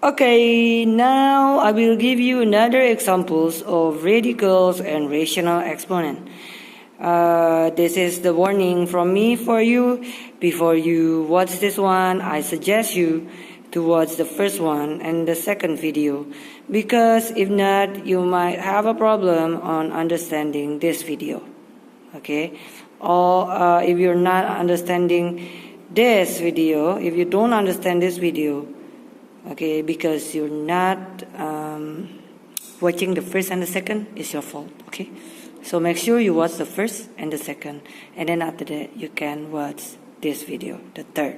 Okay, now I will give you another examples of radicals and rational exponent. This is the warning from me for you. Before you watch this one, I suggest you to watch the first one and the second video, because if not, you might have a problem on understanding this video. Okay, or if you're not understanding this video, if you don't understand this video, okay, because you're not watching the first and the second, it's your fault. Okay, so make sure you watch the first and the second, and then after that you can watch this video, the third.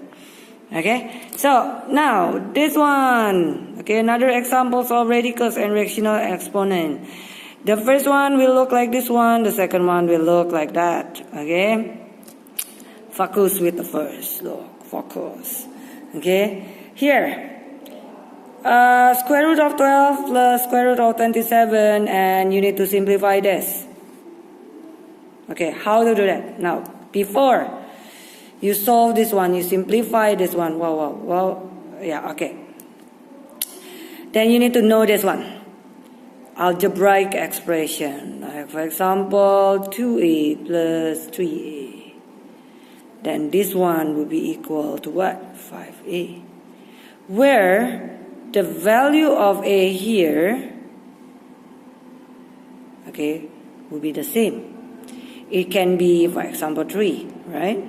Okay, so now this one, okay, another examples of radicals and rational exponent. The first one will look like this one, the second one will look like that. Okay, focus with the first. Look, focus. Okay, here. Square root of 12 plus square root of 27, and you need to simplify this. Okay, how to do that? Now, before you solve this one, you simplify this one. Well, yeah, okay. Then you need to know this one. Algebraic expression. Like for example, 2a plus 3a. Then this one will be equal to what? 5a. Where the value of a here, okay, will be the same. It can be, for example, 3, right?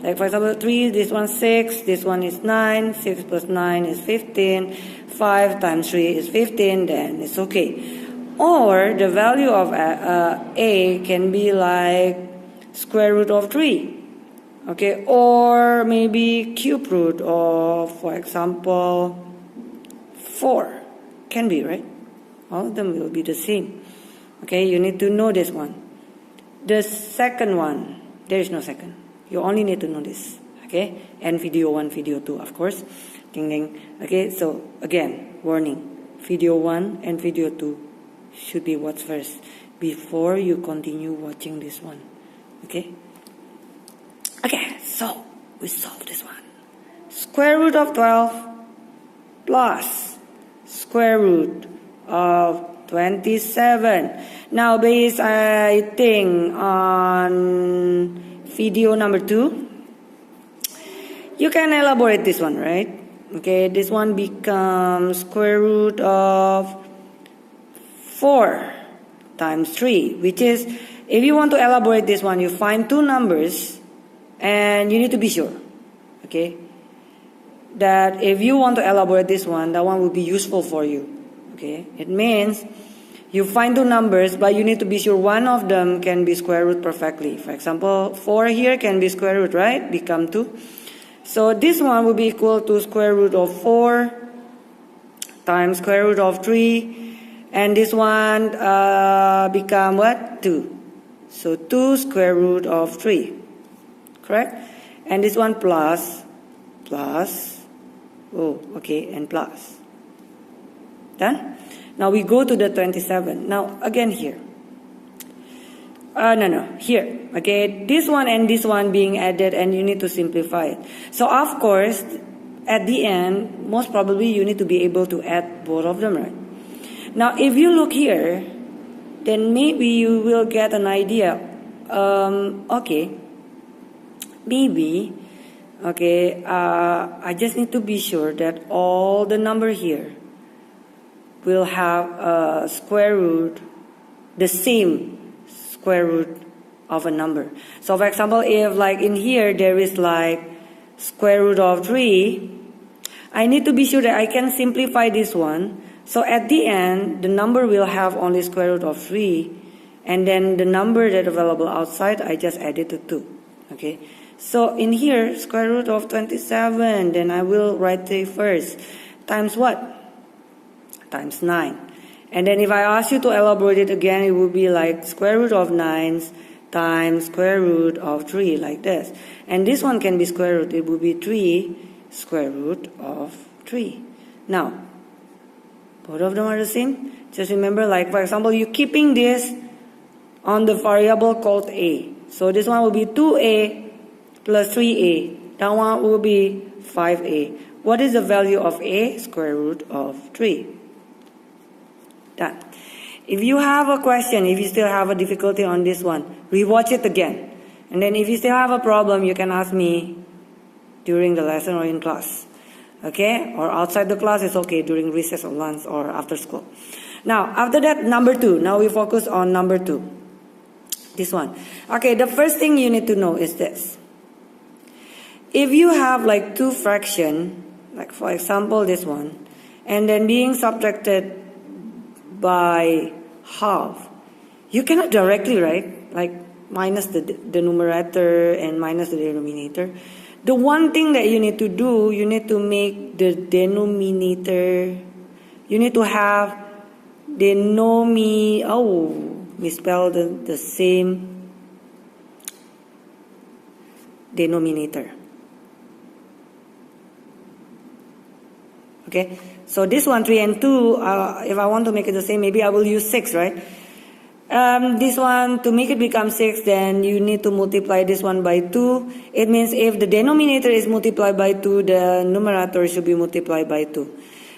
Like for example, 3, this one 6, this one is 9, 6 plus 9 is 15, 5 times 3 is 15, then it's okay. Or the value of a can be like square root of 3, okay, or maybe cube root of, for example, 4, can be, right? All of them will be the same. Okay, you need to know this one. The second one, there is no second. You only need to know this. Okay, and video 1, video 2, of course. Ding ding. Okay, so again, warning. Video 1 and video 2 should be watched first before you continue watching this one. Okay? Okay, so we solve this one. Square root of 12 plus square root of 27. Now, based, I think, on video number 2, you can elaborate this one, right? Okay, this one becomes square root of 4 times 3, which is, if you want to elaborate this one, you find two numbers, and you need to be sure, okay, that if you want to elaborate this one, that one will be useful for you. Okay, it means you find two numbers, but you need to be sure one of them can be square root perfectly. For example, 4 here can be square root, right? Become 2. So this one will be equal to square root of 4 times square root of 3, and this one become what? 2. So 2 square root of 3, correct? And this one plus, oh, okay, and plus. Done? Now we go to the 27. Now again here. Here. Okay, this one and this one being added, and you need to simplify it. So of course, at the end, most probably you need to be able to add both of them, right? Now if you look here, then maybe you will get an idea. Okay, maybe, okay, I just need to be sure that all the number here will have a square root, the same square root of a number. So for example, if like in here there is like square root of 3, I need to be sure that I can simplify this one. So at the end, the number will have only square root of 3, and then the number that available outside, I just add it to 2. Okay, so in here, square root of 27, then I will write it first, times what? Times 9. And then if I ask you to elaborate it again, it would be like square root of 9 times square root of 3, like this. And this one can be square root, it would be 3 square root of 3. Now, both of them are the same. Just remember, like for example, you're keeping this on the variable called a. So this one will be 2a plus 3a. That one will be 5a. What is the value of a? Square root of 3. Done. If you have a question, if you still have a difficulty on this one, rewatch it again. And then if you still have a problem, you can ask me during the lesson or in class. Okay? Or outside the class, it's okay, during recess or lunch or after school. Now, after that, number 2. Now we focus on number 2. This one. Okay, the first thing you need to know is this. If you have like 2 fractions, like for example this one, and then being subtracted by half, you cannot directly write like minus the numerator and minus the denominator. The one thing that you need to do, you need to make the denominator, you need to have misspelled the same denominator. Okay, so this one, 3 and 2, if I want to make it the same, maybe I will use 6, right? This one, to make it become 6, then you need to multiply this one by 2. It means if the denominator is multiplied by 2, the numerator should be multiplied by 2.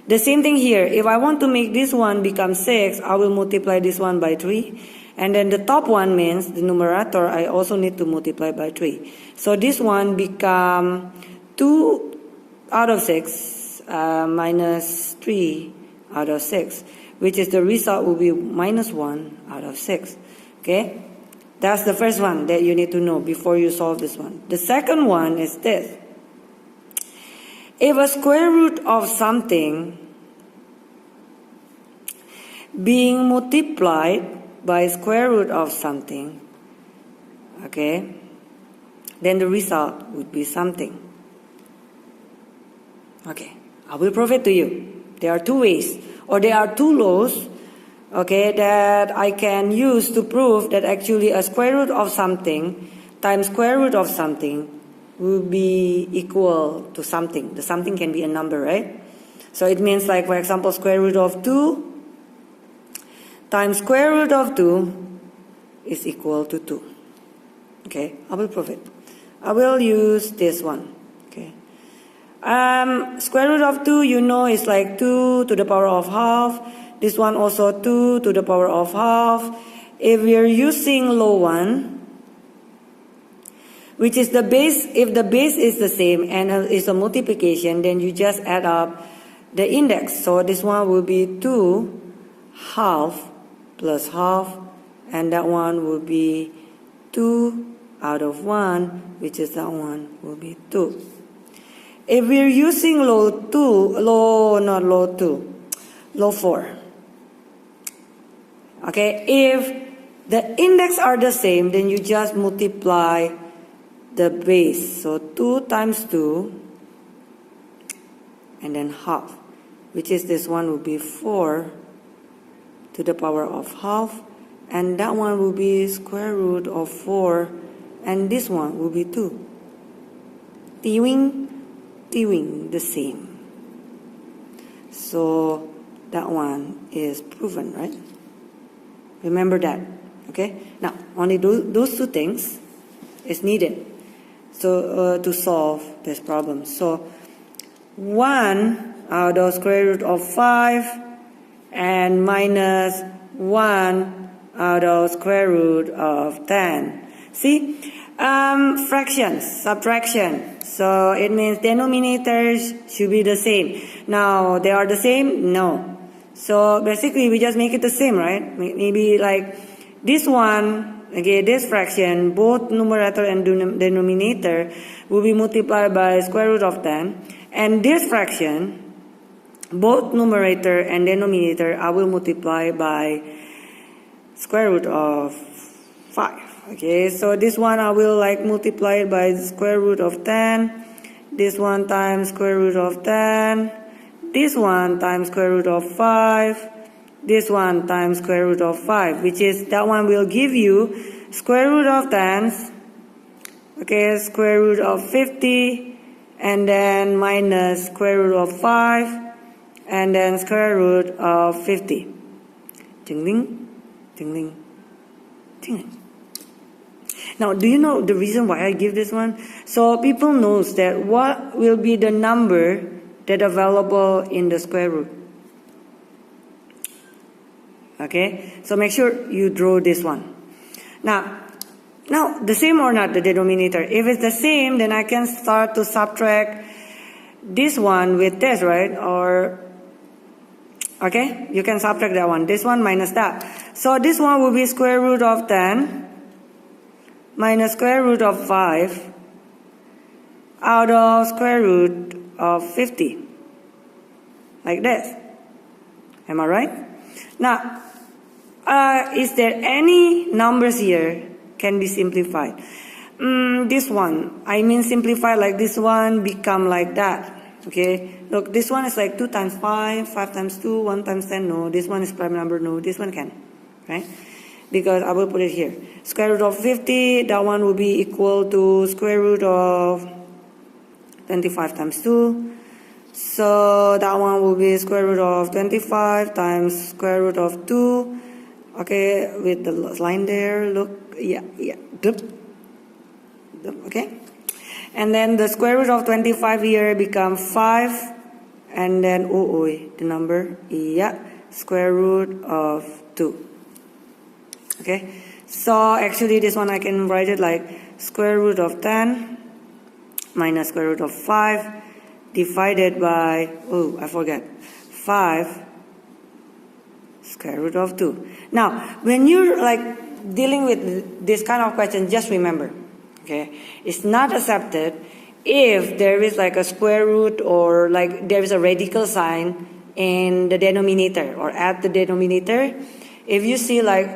The same thing here. If I want to make this one become 6, I will multiply this one by 3. And then the top one means the numerator, I also need to multiply by 3. So this one become 2 out of 6. Minus 3 out of 6, which is the result will be minus 1 out of 6. Okay, that's the first one that you need to know before you solve this one. The second one is this. If a square root of something being multiplied by square root of something, okay, then the result would be something. Okay, I will prove it to you. There are 2 ways, or there are 2 laws, okay, that I can use to prove that actually a square root of something times square root of something will be equal to something. The something can be a number, right? So it means like, for example, square root of 2 times square root of 2 is equal to 2. Okay, I will prove it. I will use this one. Okay. Square root of 2, you know, is like 2 to the power of half. This one also 2 to the power of half. If we are using low one, which is the base, if the base is the same and is a multiplication, then you just add up the index. So this one will be 2 half plus half, and that one will be 2 out of 1, which is that one will be 2. If we're using low 4. Okay, if the index are the same, then you just multiply the base. So 2 times 2 and then half, which is this one will be 4 to the power of half, and that one will be square root of 4, and this one will be 2. Doing the same. So that one is proven, right? Remember that. Okay, now only those 2 things is needed so to solve this problem. So 1 out of square root of 5 and minus 1 out of square root of 10. See, fractions, subtraction. So it means denominators should be the same. Now, they are the same? No. So basically, we just make it the same, right? Maybe like this one, okay, this fraction, both numerator and denominator will be multiplied by square root of 10. And this fraction, both numerator and denominator, I will multiply by square root of 5. Okay, so this one I will like multiply it by the square root of 10. This one times square root of 10. This one times square root of 5. This one times square root of 5, which is that one will give you square root of 10. Okay, square root of 50, and then minus square root of 5, and then square root of 50. Ding ding, ding ding, ding ding. Now, do you know the reason why I give this one? So people knows that what will be the number that are available in the square root. Okay, so make sure you draw this one. Now the same or not, the denominator. If it's the same, then I can start to subtract this one with this, right? Or, okay, you can subtract that one. This one minus that. So this one will be square root of 10 minus square root of 5 out of square root of 50. Like this. Am I right? Now, is there any numbers here can be simplified? This one, I mean simplify like this one become like that. Okay, look, this one is like 2 times 5, 5 times 2, 1 times 10, no. This one is prime number, no. This one can, right? Because I will put it here. Square root of 50, that one will be equal to square root of 25 times 2. So that one will be square root of 25 times square root of 2. Okay, with the line there, look, yeah, okay. And then the square root of 25 here become 5. And then, the number, yeah, square root of 2. Okay, so actually this one I can write it like square root of 10 minus square root of 5 divided by, 5 square root of 2. Now, when you're like dealing with this kind of question, just remember, okay, it's not accepted if there is like a square root or like there is a radical sign in the denominator or at the denominator. If you see like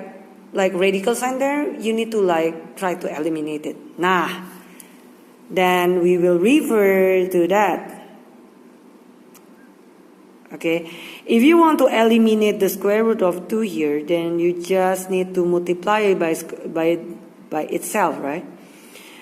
radical sign there, you need to like try to eliminate it. Then we will refer to that. Okay, if you want to eliminate the square root of 2 here, then you just need to multiply it by itself, right?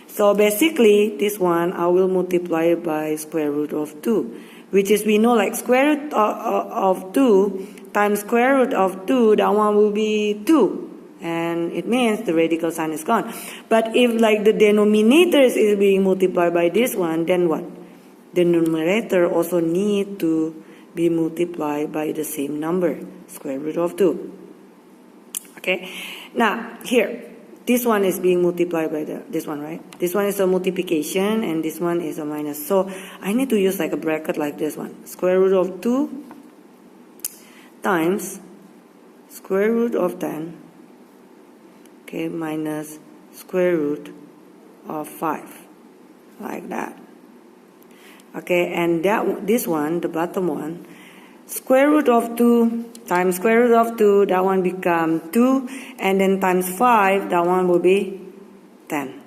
So basically, this one I will multiply it by square root of 2, which is we know like square root of 2 times square root of 2, that one will be 2. And it means the radical sign is gone. But if like the denominator is being multiplied by this one, then what? The numerator also need to be multiplied by the same number, square root of 2. Okay, now here, this one is being multiplied by this one, right? This one is a multiplication and this one is a minus. So I need to use like a bracket like this one. Square root of 2 times square root of 10, okay, minus square root of 5, like that. Okay, and this one, the bottom one, square root of 2 times square root of 2, that one become 2, and then times 5, that one will be 10.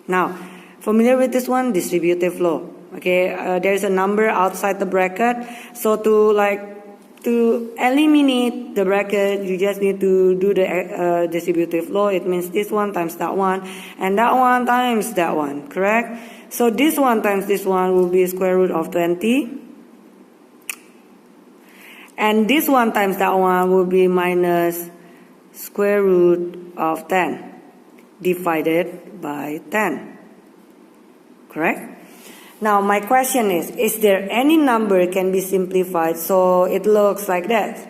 Now, familiar with this one? Distributive law. Okay, there's a number outside the bracket, so to eliminate the bracket, you just need to do the distributive law. It means this one times that one, and that one times that one, correct? So this one times this one will be square root of 20. And this one times that one will be minus square root of 10 divided by 10. Correct? Now my question is there any number can be simplified so it looks like that?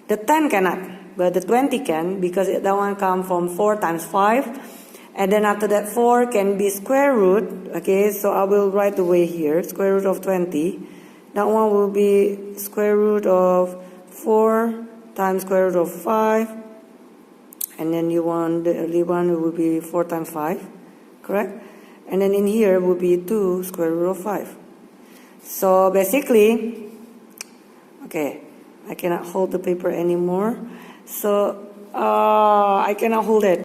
The 10 cannot, but the 20 can, because that one comes from 4 times 5. And then after that 4 can be square root. Okay, so I will write away here, square root of 20. That one will be square root of 4 times square root of 5. And then you want the early one will be 4 times 5. Correct? And then in here will be 2 square root of 5. So basically, okay, I cannot hold the paper anymore. So I cannot hold it.